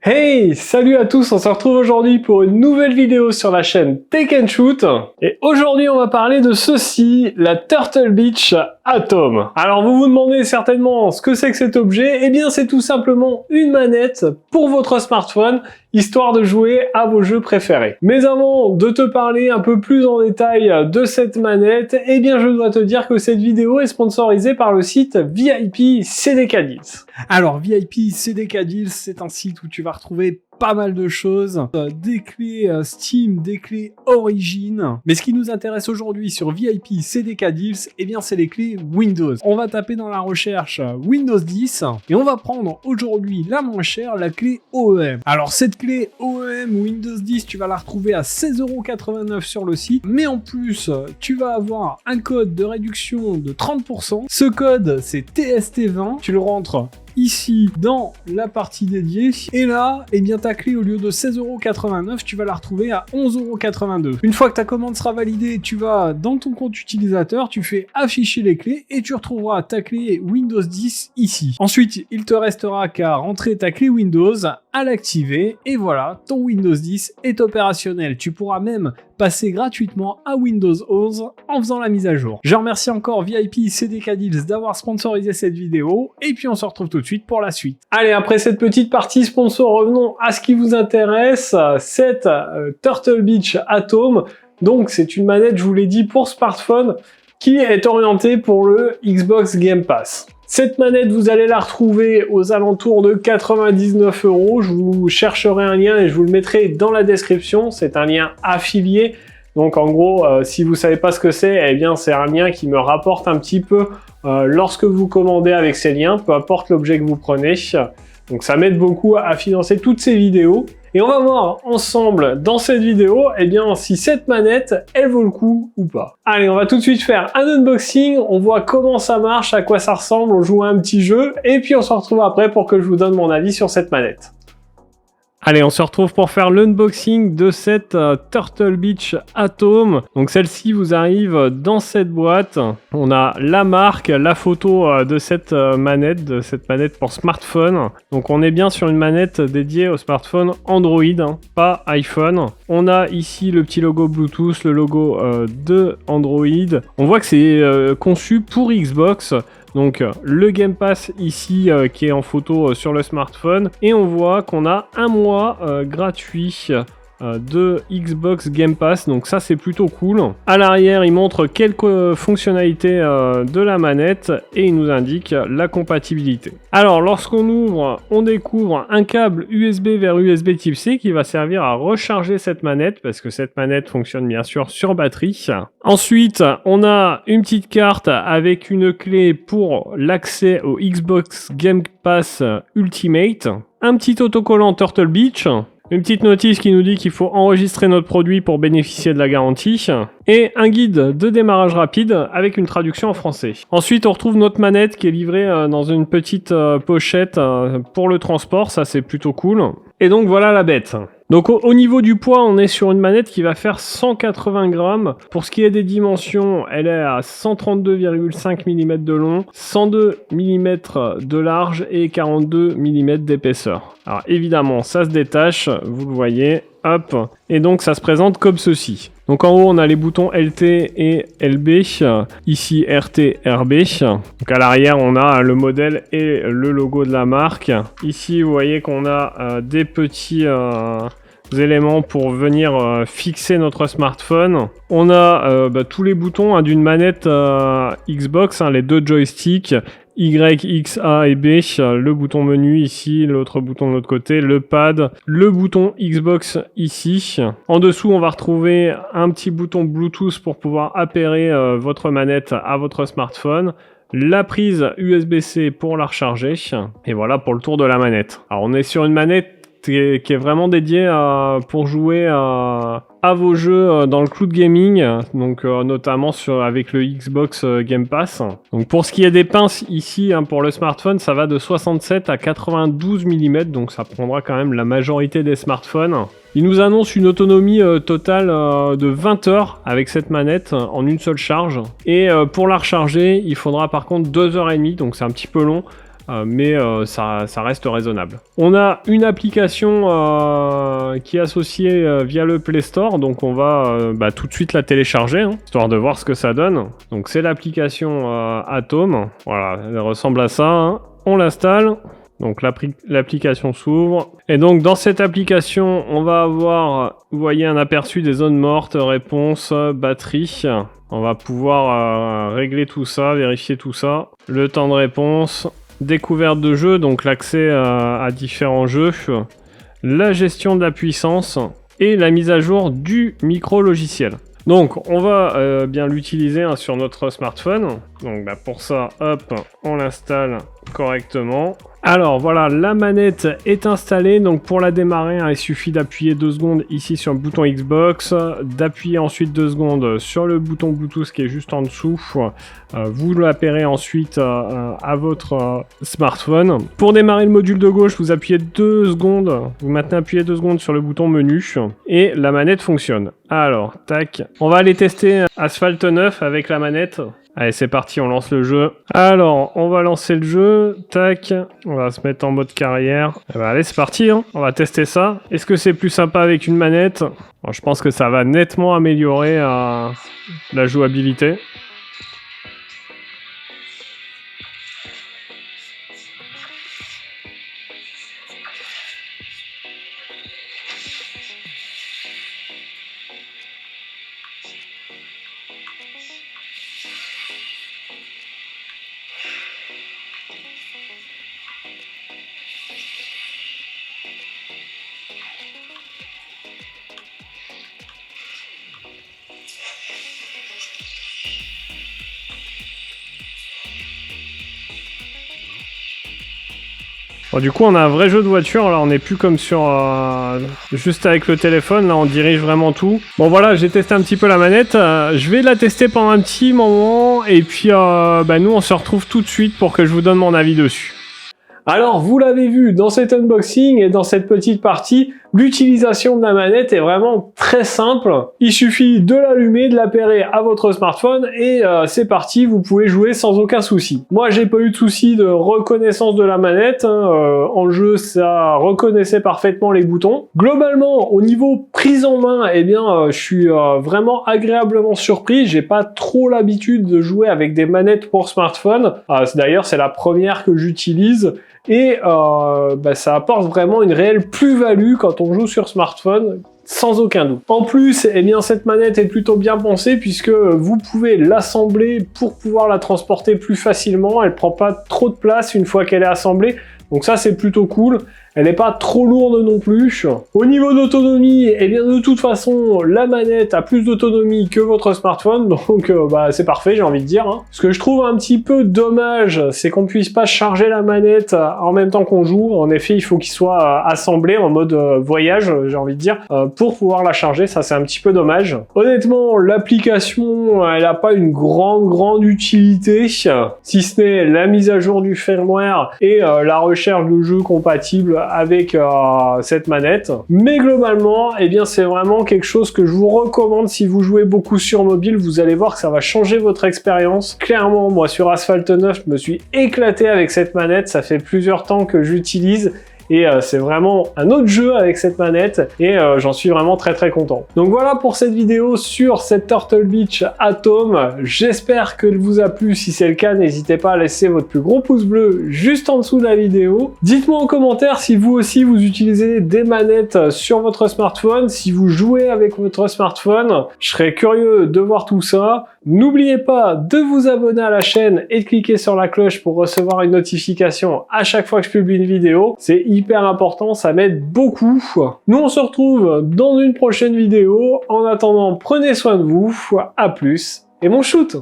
Hey, salut à tous, on se retrouve aujourd'hui pour une nouvelle vidéo sur la chaîne Take and Shoot. Et aujourd'hui on va parler de ceci, la Turtle Beach Atom. Alors vous vous demandez certainement ce que c'est que cet objet. Eh bien c'est tout simplement une manette pour votre smartphone, histoire de jouer à vos jeux préférés. Mais avant de te parler un peu plus en détail de cette manette, eh bien je dois te dire que cette vidéo est sponsorisée par le site VIP CDK Deals. Alors VIP CDK Deals, c'est un site où tu vas retrouver pas mal de choses, des clés Steam, des clés Origin. Mais ce qui nous intéresse aujourd'hui sur VIP CDK Deals, eh bien c'est les clés Windows. On va taper dans la recherche Windows 10 et on va prendre aujourd'hui la moins chère, la clé OEM. Alors cette clé OEM Windows 10, tu vas la retrouver à 16,89€ sur le site, mais en plus tu vas avoir un code de réduction de 30%. Ce code c'est TST20, tu le rentres ici dans la partie dédiée et là, eh bien ta clé au lieu de 16,89€, tu vas la retrouver à 11,82€. Une fois que ta commande sera validée, tu vas dans ton compte utilisateur, tu fais afficher les clés et tu retrouveras ta clé Windows 10 ici. Ensuite, il te restera qu'à rentrer ta clé Windows, à l'activer et voilà, ton Windows 10 est opérationnel. Tu pourras même passer gratuitement à Windows 11 en faisant la mise à jour. Je remercie encore VIP CDK Deals d'avoir sponsorisé cette vidéo et puis on se retrouve tout de suite pour la suite. Allez, après cette petite partie sponsor, revenons à ce qui vous intéresse, cette Turtle Beach Atom. Donc c'est une manette, je vous l'ai dit, pour smartphone qui est orientée pour le Xbox Game Pass. Cette manette, vous allez la retrouver aux alentours de 99€. Je vous chercherai un lien et je vous le mettrai dans la description. C'est un lien affilié. Donc en gros, si vous savez pas ce que c'est, eh bien c'est un lien qui me rapporte un petit peu lorsque vous commandez avec ces liens, peu importe l'objet que vous prenez. Donc ça m'aide beaucoup à financer toutes ces vidéos. Et on va voir ensemble dans cette vidéo, eh bien, si cette manette, elle vaut le coup ou pas. Allez, on va tout de suite faire un unboxing, on voit comment ça marche, à quoi ça ressemble, on joue à un petit jeu, et puis on se retrouve après pour que je vous donne mon avis sur cette manette. Allez, on se retrouve pour faire l'unboxing de cette Turtle Beach Atom. Donc celle-ci vous arrive dans cette boîte. On a la marque, la photo de cette manette pour smartphone. Donc on est bien sur une manette dédiée au smartphone Android, pas iPhone. On a ici le petit logo Bluetooth, le logo de Android. On voit que c'est conçu pour Xbox. Donc le Game Pass ici qui est en photo sur le smartphone et on voit qu'on a un mois gratuit de Xbox Game Pass, donc ça c'est plutôt cool. À l'arrière il montre quelques fonctionnalités de la manette et il nous indique la compatibilité. Alors lorsqu'on ouvre, on découvre un câble USB vers USB Type C qui va servir à recharger cette manette parce que cette manette fonctionne bien sûr sur batterie. Ensuite on a une petite carte avec une clé pour l'accès au Xbox Game Pass Ultimate, un petit autocollant Turtle Beach, une petite notice qui nous dit qu'il faut enregistrer notre produit pour bénéficier de la garantie et un guide de démarrage rapide avec une traduction en français. Ensuite, on retrouve notre manette qui est livrée dans une petite pochette pour le transport, ça c'est plutôt cool. Et donc voilà la bête. Donc au niveau du poids, on est sur une manette qui va faire 180 grammes. Pour ce qui est des dimensions, elle est à 132,5 mm de long, 102 mm de large et 42 mm d'épaisseur. Alors évidemment, ça se détache, vous le voyez, hop, et donc ça se présente comme ceci. Donc en haut, on a les boutons LT et LB, ici RT, RB. Donc à l'arrière, on a le modèle et le logo de la marque. Ici, vous voyez qu'on a des petits éléments pour venir fixer notre smartphone. On a tous les boutons d'une manette Xbox, les deux joysticks, Y, X, A et B, le bouton menu ici, l'autre bouton de l'autre côté, le pad, le bouton Xbox ici. En dessous, on va retrouver un petit bouton Bluetooth pour pouvoir appairer votre manette à votre smartphone. La prise USB-C pour la recharger. Et voilà pour le tour de la manette. Alors on est sur une manette qui est vraiment dédiée pour jouer à vos jeux dans le cloud gaming, donc notamment avec le Xbox Game Pass. Donc pour ce qui est des pinces ici, pour le smartphone, ça va de 67 à 92 mm, donc ça prendra quand même la majorité des smartphones. Il nous annonce une autonomie totale de 20 heures avec cette manette en une seule charge. Et pour la recharger, il faudra par contre 2h30, donc c'est un petit peu long. mais ça reste raisonnable. On a une application qui est associée via le Play Store, donc on va tout de suite la télécharger, hein, histoire de voir ce que ça donne. Donc c'est l'application Atom, voilà, elle ressemble à ça, hein. On l'installe. Donc l'application s'ouvre. Et donc dans cette application, on va avoir, vous voyez, un aperçu des zones mortes, réponse, batterie. On va pouvoir régler tout ça, vérifier tout ça. Le temps de réponse, découverte de jeu, donc l'accès à différents jeux, la gestion de la puissance et la mise à jour du micro-logiciel. Donc on va bien l'utiliser hein, sur notre smartphone. Donc pour ça, hop, on l'installe correctement. Alors voilà, la manette est installée, donc pour la démarrer, hein, il suffit d'appuyer 2 secondes ici sur le bouton Xbox, d'appuyer ensuite 2 secondes sur le bouton Bluetooth qui est juste en dessous, vous l'appellerez ensuite à votre smartphone. Pour démarrer le module de gauche, vous appuyez 2 secondes, vous maintenez appuyé 2 secondes sur le bouton menu et la manette fonctionne. Alors, tac, on va aller tester Asphalt 9 avec la manette. Allez, c'est parti, on lance le jeu. Alors, on va lancer le jeu. Tac, on va se mettre en mode carrière. Et ben, allez, c'est parti, hein. On va tester ça. Est-ce que c'est plus sympa avec une manette? Bon, je pense que ça va nettement améliorer la jouabilité. Bon, du coup, on a un vrai jeu de voiture. Là, on n'est plus comme sur juste avec le téléphone. Là, on dirige vraiment tout. Bon, voilà, j'ai testé un petit peu la manette. Je vais la tester pendant un petit moment. Et puis, nous, on se retrouve tout de suite pour que je vous donne mon avis dessus. Alors, vous l'avez vu dans cet unboxing et dans cette petite partie, l'utilisation de la manette est vraiment très simple. Il suffit de l'allumer, de l'appairer à votre smartphone et c'est parti, vous pouvez jouer sans aucun souci. Moi, j'ai pas eu de souci de reconnaissance de la manette. En jeu, ça reconnaissait parfaitement les boutons. Globalement, au niveau prise en main, eh bien, je suis vraiment agréablement surpris. J'ai pas trop l'habitude de jouer avec des manettes pour smartphone. D'ailleurs, c'est la première que j'utilise. Et ça apporte vraiment une réelle plus-value quand on joue sur smartphone, sans aucun doute. En plus, eh bien, cette manette est plutôt bien pensée puisque vous pouvez l'assembler pour pouvoir la transporter plus facilement. Elle prend pas trop de place une fois qu'elle est assemblée. Donc ça, c'est plutôt cool. Elle n'est pas trop lourde non plus. Au niveau d'autonomie, eh bien de toute façon, la manette a plus d'autonomie que votre smartphone, donc c'est parfait, j'ai envie de dire. Hein. Ce que je trouve un petit peu dommage, c'est qu'on ne puisse pas charger la manette en même temps qu'on joue. En effet, il faut qu'il soit assemblé en mode voyage, j'ai envie de dire, pour pouvoir la charger. Ça, c'est un petit peu dommage. Honnêtement, l'application, elle n'a pas une grande utilité, si ce n'est la mise à jour du firmware et la recherche de jeux compatibles avec cette manette. Mais globalement, eh bien, c'est vraiment quelque chose que je vous recommande si vous jouez beaucoup sur mobile. Vous allez voir que ça va changer votre expérience. Clairement, moi, sur Asphalt 9, je me suis éclaté avec cette manette. Ça fait plusieurs temps que j'utilise. Et c'est vraiment un autre jeu avec cette manette et j'en suis vraiment très content. Donc voilà pour cette vidéo sur cette Turtle Beach Atom. J'espère qu'elle vous a plu. Si c'est le cas, n'hésitez pas à laisser votre plus gros pouce bleu juste en dessous de la vidéo. Dites-moi en commentaire si vous aussi vous utilisez des manettes sur votre smartphone, si vous jouez avec votre smartphone. Je serais curieux de voir tout ça. N'oubliez pas de vous abonner à la chaîne et de cliquer sur la cloche pour recevoir une notification à chaque fois que je publie une vidéo. C'est hyper important, ça m'aide beaucoup. Nous, on se retrouve dans une prochaine vidéo. En attendant, prenez soin de vous. À plus et bon shoot!